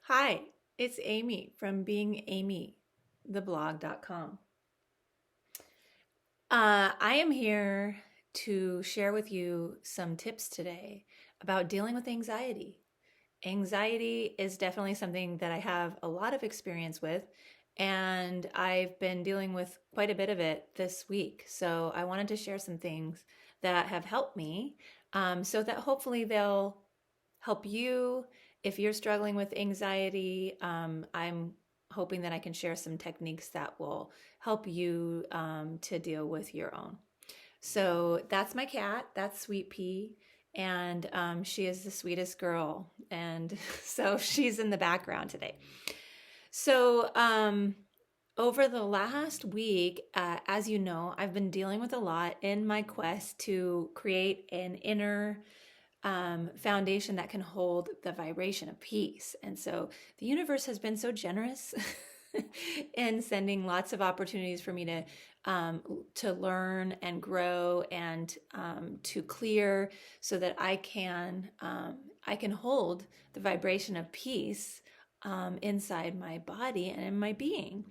Hi, it's Amy from beingamy.theblog.com. I am here to share with you some tips today about dealing with anxiety. Anxiety is definitely something that I have a lot of experience with, and I've been dealing with quite a bit of it this week. So I wanted to share some things that have helped me so that hopefully they'll help you if you're struggling with anxiety. I'm hoping that I can share some techniques that will help you to deal with your own. So that's my cat. That's Sweet Pea. And she is the sweetest girl. And so she's in the background today. So, over the last week, as you know, I've been dealing with a lot in my quest to create an inner foundation that can hold the vibration of peace. And so the universe has been so generous in sending lots of opportunities for me to learn and grow and to clear, so that I can hold the vibration of peace inside my body and in my being.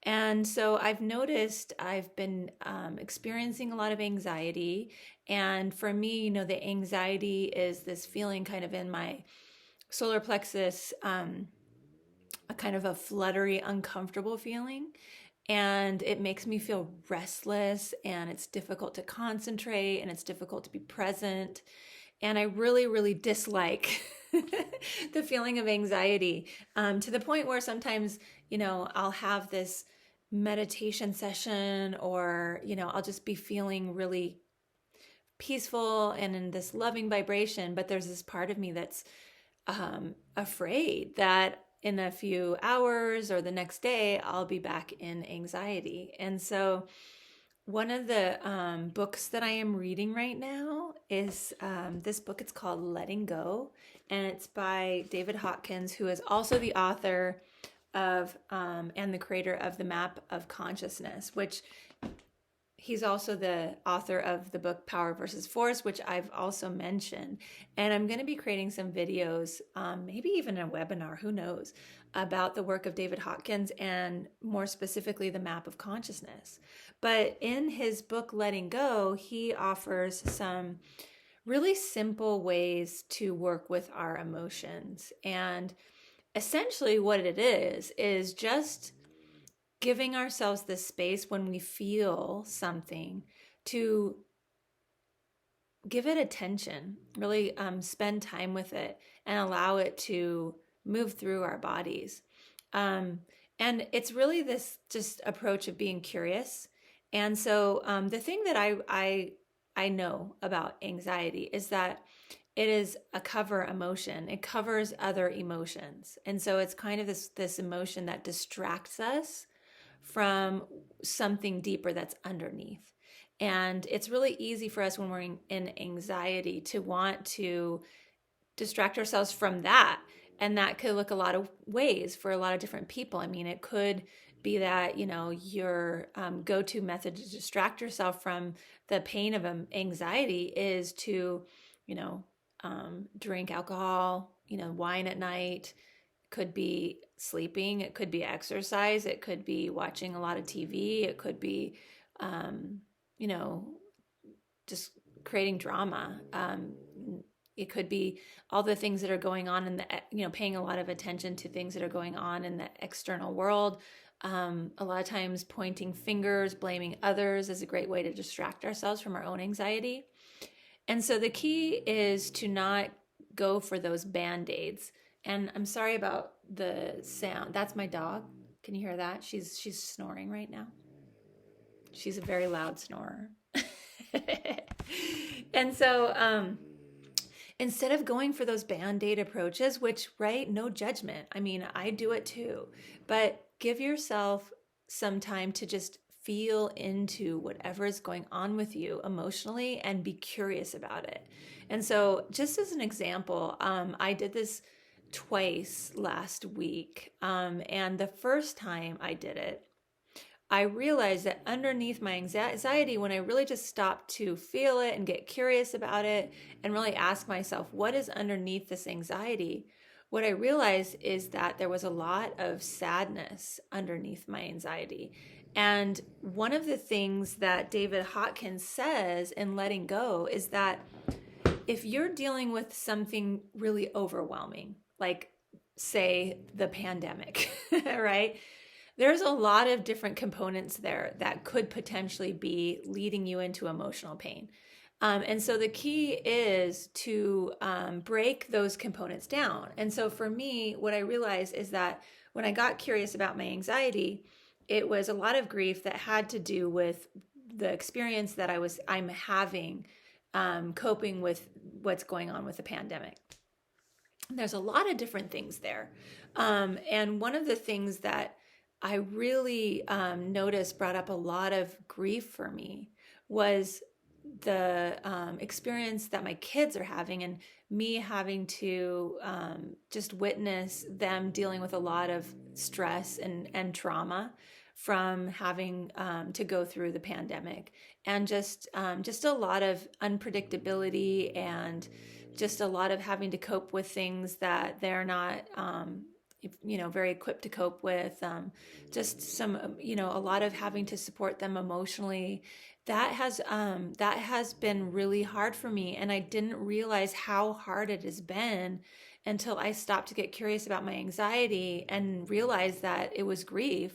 And so I've noticed I've been experiencing a lot of anxiety. And for me, the anxiety is this feeling kind of in my solar plexus, a kind of a fluttery, uncomfortable feeling. And it makes me feel restless, and it's difficult to concentrate, and it's difficult to be present. And I really, really dislike the feeling of anxiety, to the point where sometimes, I'll have this meditation session, or, I'll just be feeling really peaceful and in this loving vibration. But there's this part of me that's afraid that in a few hours or the next day, I'll be back in anxiety. And so, one of the books that I am reading right now is this book. It's called Letting Go, and it's by David Hawkins, who is also the author of and the creator of the Map of Consciousness, which he's also the author of the book Power versus Force, which I've also mentioned. And I'm going to be creating some videos, maybe even a webinar, who knows, about the work of David Hawkins, and more specifically the Map of Consciousness. But in his book Letting Go, he offers some really simple ways to work with our emotions. And essentially what it is just giving ourselves this space when we feel something to give it attention, really spend time with it and allow it to move through our bodies. And it's really this just approach of being curious. And so the thing that I know about anxiety is that it is a cover emotion. It covers other emotions. And so it's kind of this emotion that distracts us from something deeper that's underneath. And it's really easy for us when we're in anxiety to want to distract ourselves from that. And that could look a lot of ways for a lot of different people. I mean, it could be that, your go-to method to distract yourself from the pain of anxiety is to, drink alcohol, wine at night. Could be sleeping, it could be exercise, it could be watching a lot of TV, it could be, you know, just creating drama. It could be all the things that are going on in the, paying a lot of attention to things that are going on in the external world. A lot of times pointing fingers, blaming others is a great way to distract ourselves from our own anxiety. And so the key is to not go for those band-aids. And I'm sorry about the sound. That's my dog. Can you hear that? She's snoring right now. She's a very loud snorer. And so instead of going for those band-aid approaches, which, right, no judgment. I mean, I do it too. But give yourself some time to just feel into whatever is going on with you emotionally and be curious about it. And so just as an example, I did this twice last week. And the first time I did it, I realized that underneath my anxiety, when I really just stopped to feel it and get curious about it and really ask myself, what is underneath this anxiety, what I realized is that there was a lot of sadness underneath my anxiety. And one of the things that David Hawkins says in Letting Go is that if you're dealing with something really overwhelming, like say the pandemic, right? There's a lot of different components there that could potentially be leading you into emotional pain. And so the key is to break those components down. And so for me, what I realized is that when I got curious about my anxiety, it was a lot of grief that had to do with the experience that I'm having coping with what's going on with the pandemic. There's a lot of different things there. And one of the things that I really noticed brought up a lot of grief for me was the experience that my kids are having, and me having to just witness them dealing with a lot of stress and trauma from having to go through the pandemic, and just a lot of unpredictability, and just a lot of having to cope with things that they're not very equipped to cope with, just some a lot of having to support them emotionally. That has been really hard for me, and I didn't realize how hard it has been until I stopped to get curious about my anxiety and realized that it was grief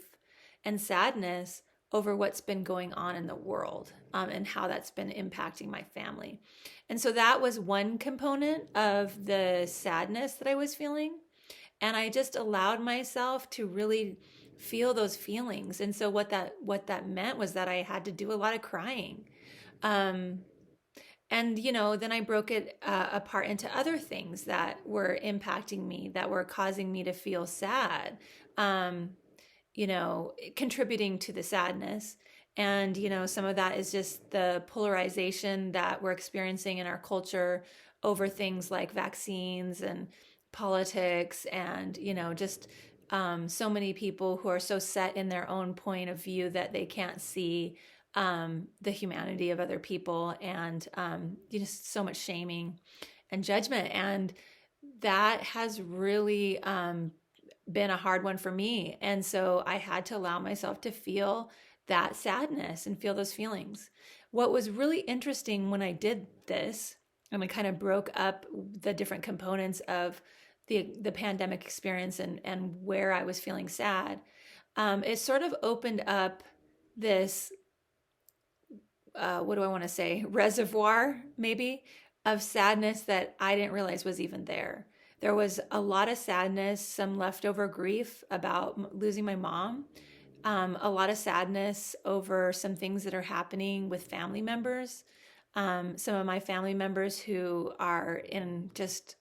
and sadness over what's been going on in the world, and how that's been impacting my family. And so that was one component of the sadness that I was feeling. And I just allowed myself to really feel those feelings. And so what that meant was that I had to do a lot of crying. And then I broke it apart into other things that were impacting me, that were causing me to feel sad, contributing to the sadness. And, some of that is just the polarization that we're experiencing in our culture over things like vaccines and politics, and just so many people who are so set in their own point of view that they can't see the humanity of other people, and so much shaming and judgment. And that has really been a hard one for me. And so I had to allow myself to feel that sadness and feel those feelings. What was really interesting when I did this, and I kind of broke up the different components of the pandemic experience and where I was feeling sad, it sort of opened up this, what do I want to say, reservoir maybe of sadness that I didn't realize was even there. There was a lot of sadness, some leftover grief about losing my mom, a lot of sadness over some things that are happening with family members. Some of my family members who are in just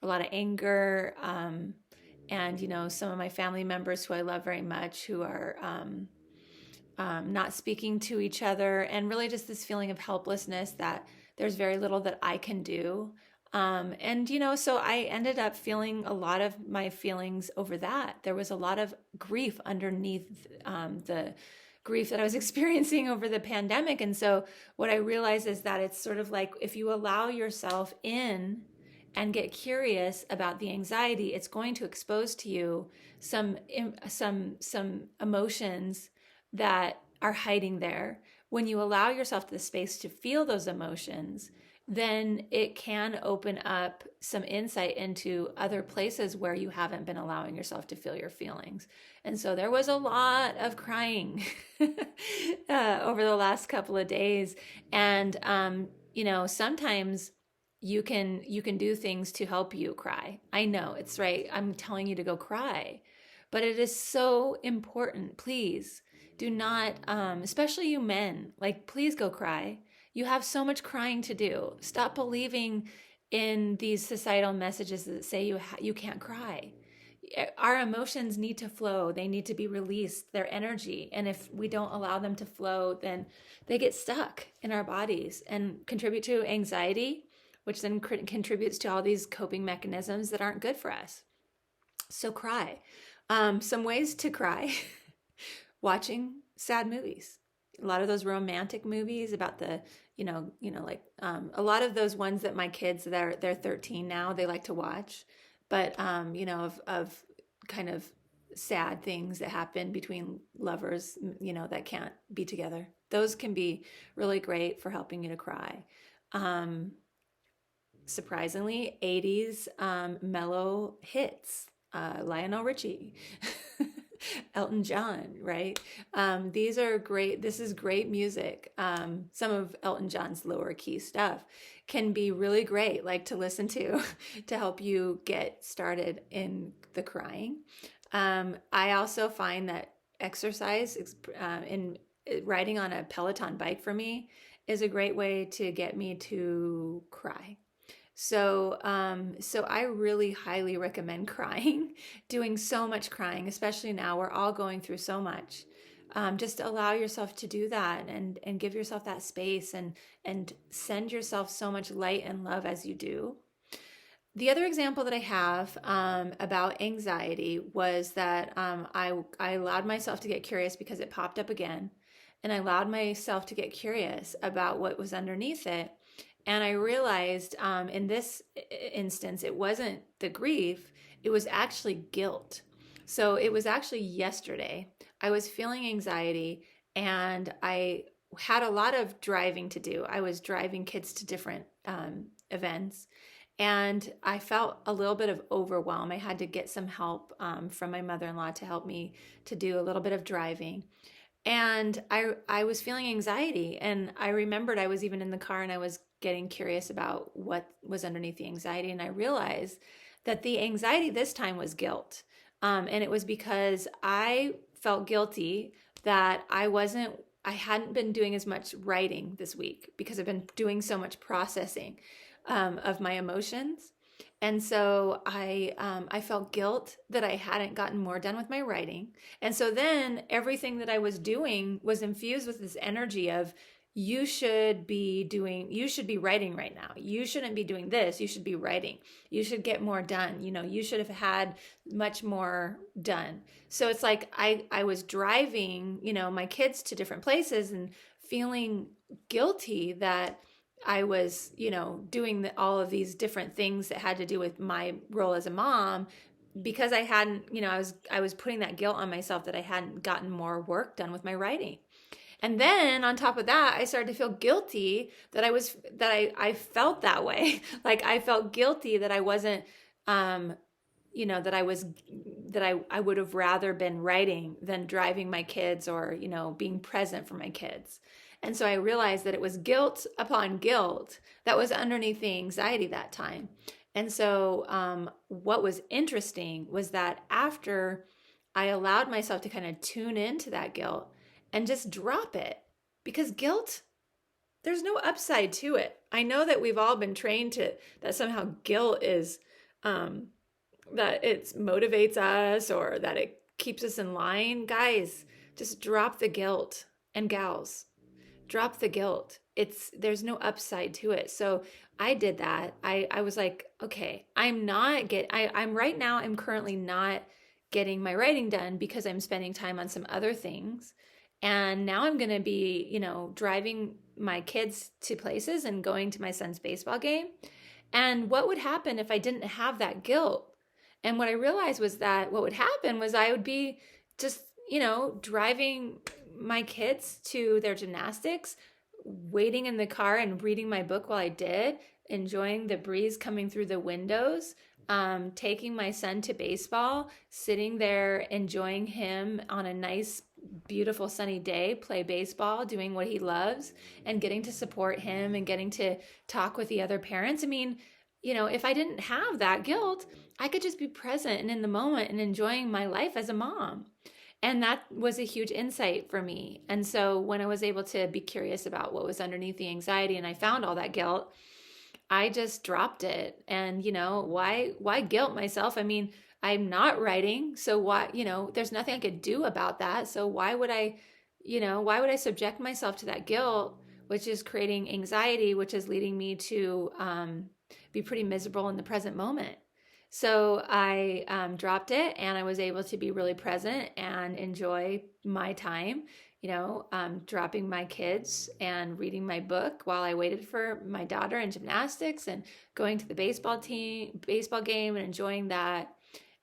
a lot of anger, and some of my family members who I love very much who are not speaking to each other, and really just this feeling of helplessness that there's very little that I can do. So I ended up feeling a lot of my feelings over that. There was a lot of grief underneath the grief that I was experiencing over the pandemic. And so what I realized is that it's sort of like, if you allow yourself in and get curious about the anxiety, it's going to expose to you some emotions that are hiding there. When you allow yourself the space to feel those emotions, then it can open up some insight into other places where you haven't been allowing yourself to feel your feelings. And so there was a lot of crying over the last couple of days. And, sometimes you can do things to help you cry. I know it's right. I'm telling you to go cry, but it is so important. Please do not, especially you men, please go cry. You have so much crying to do. Stop believing in these societal messages that say you can't cry. Our emotions need to flow. They need to be released, their energy. And if we don't allow them to flow, then they get stuck in our bodies and contribute to anxiety, which then contributes to all these coping mechanisms that aren't good for us. So cry. Some ways to cry. Watching sad movies. A lot of those romantic movies about the, a lot of those ones that my kids, they're 13 now, they like to watch. but of kind of sad things that happen between lovers, that can't be together. Those can be really great for helping you to cry. Surprisingly, 80s mellow hits, Lionel Richie, Elton John, right? These are great. This is great music. Some of Elton John's lower key stuff can be really great, like to listen to to help you get started in the crying. I also find that exercise in riding on a Peloton bike for me is a great way to get me to cry. So I really highly recommend crying, doing so much crying, especially now we're all going through so much. Just allow yourself to do that and give yourself that space and send yourself so much light and love as you do. The other example that I have about anxiety was that I allowed myself to get curious because it popped up again. And I allowed myself to get curious about what was underneath it. And I realized in this instance, it wasn't the grief, it was actually guilt. So it was actually yesterday. I was feeling anxiety and I had a lot of driving to do. I was driving kids to different events. And I felt a little bit of overwhelm. I had to get some help from my mother-in-law to help me to do a little bit of driving. And I was feeling anxiety. And I remembered I was even in the car and I was getting curious about what was underneath the anxiety. And I realized that the anxiety this time was guilt. And it was because I felt guilty that I hadn't been doing as much writing this week because I've been doing so much processing of my emotions. And so I felt guilt that I hadn't gotten more done with my writing. And so then everything that I was doing was infused with this energy of, you should be writing right now. You shouldn't be doing this. You should be writing. You should get more done. You should have had much more done. So it's like I was driving, my kids to different places and feeling guilty that I was, doing all of these different things that had to do with my role as a mom because I hadn't, I was putting that guilt on myself that I hadn't gotten more work done with my writing. And then on top of that, I started to feel guilty that I felt that way. Like I felt guilty that I wasn't, that I would have rather been writing than driving my kids or, being present for my kids. And so I realized that it was guilt upon guilt that was underneath the anxiety that time. And so what was interesting was that after I allowed myself to kind of tune into that guilt and just drop it, because guilt, there's no upside to it. I know that we've all been trained that somehow guilt is, that it motivates us or that it keeps us in line. Guys, just drop the guilt, and gals, drop the guilt. There's no upside to it. So I did that. I was like, okay, I'm right now, I'm currently not getting my writing done because I'm spending time on some other things. And now I'm going to be, driving my kids to places and going to my son's baseball game. And what would happen if I didn't have that guilt? And what I realized was that what would happen was I would be just, driving my kids to their gymnastics, waiting in the car and reading my book while I did, enjoying the breeze coming through the windows, taking my son to baseball, sitting there, enjoying him on a nice, beautiful sunny day, play baseball, doing what he loves, and getting to support him and getting to talk with the other parents. I mean, if I didn't have that guilt, I could just be present and in the moment and enjoying my life as a mom. And that was a huge insight for me. And so when I was able to be curious about what was underneath the anxiety and I found all that guilt, I just dropped it. And, why guilt myself? I mean, I'm not writing. So why, there's nothing I could do about that. So why would I subject myself to that guilt, which is creating anxiety, which is leading me to be pretty miserable in the present moment. So I dropped it and I was able to be really present and enjoy my time, dropping my kids and reading my book while I waited for my daughter in gymnastics and going to the baseball game and enjoying that.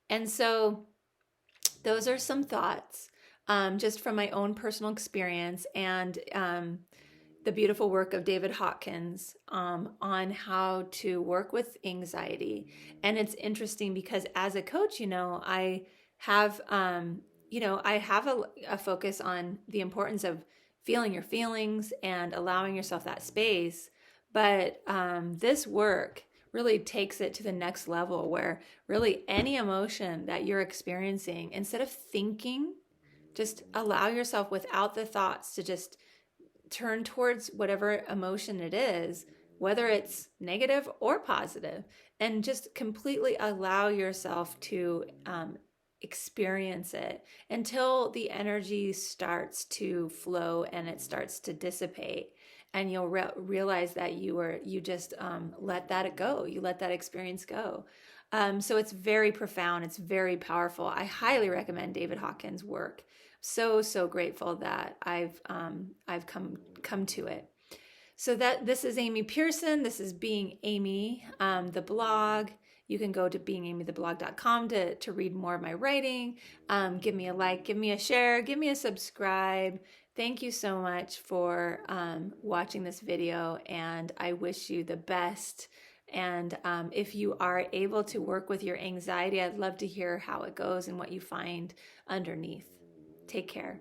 And so those are some thoughts just from my own personal experience and the beautiful work of David Hawkins on how to work with anxiety. And it's interesting because as a coach, I have, I have a focus on the importance of feeling your feelings and allowing yourself that space. But this work really takes it to the next level where really any emotion that you're experiencing, instead of thinking, just allow yourself without the thoughts to just turn towards whatever emotion it is, whether it's negative or positive, and just completely allow yourself to experience it until the energy starts to flow and it starts to dissipate. And you'll realize that you just let that go. You let that experience go. So it's very profound. It's very powerful. I highly recommend David Hawkins' work. So grateful that I've come to it. So this is Amy Pearson. This is Being Amy, the blog. You can go to beingamytheblog.com to read more of my writing. Give me a like, give me a share, give me a subscribe. Thank you so much for watching this video, and I wish you the best. And if you are able to work with your anxiety, I'd love to hear how it goes and what you find underneath. Take care.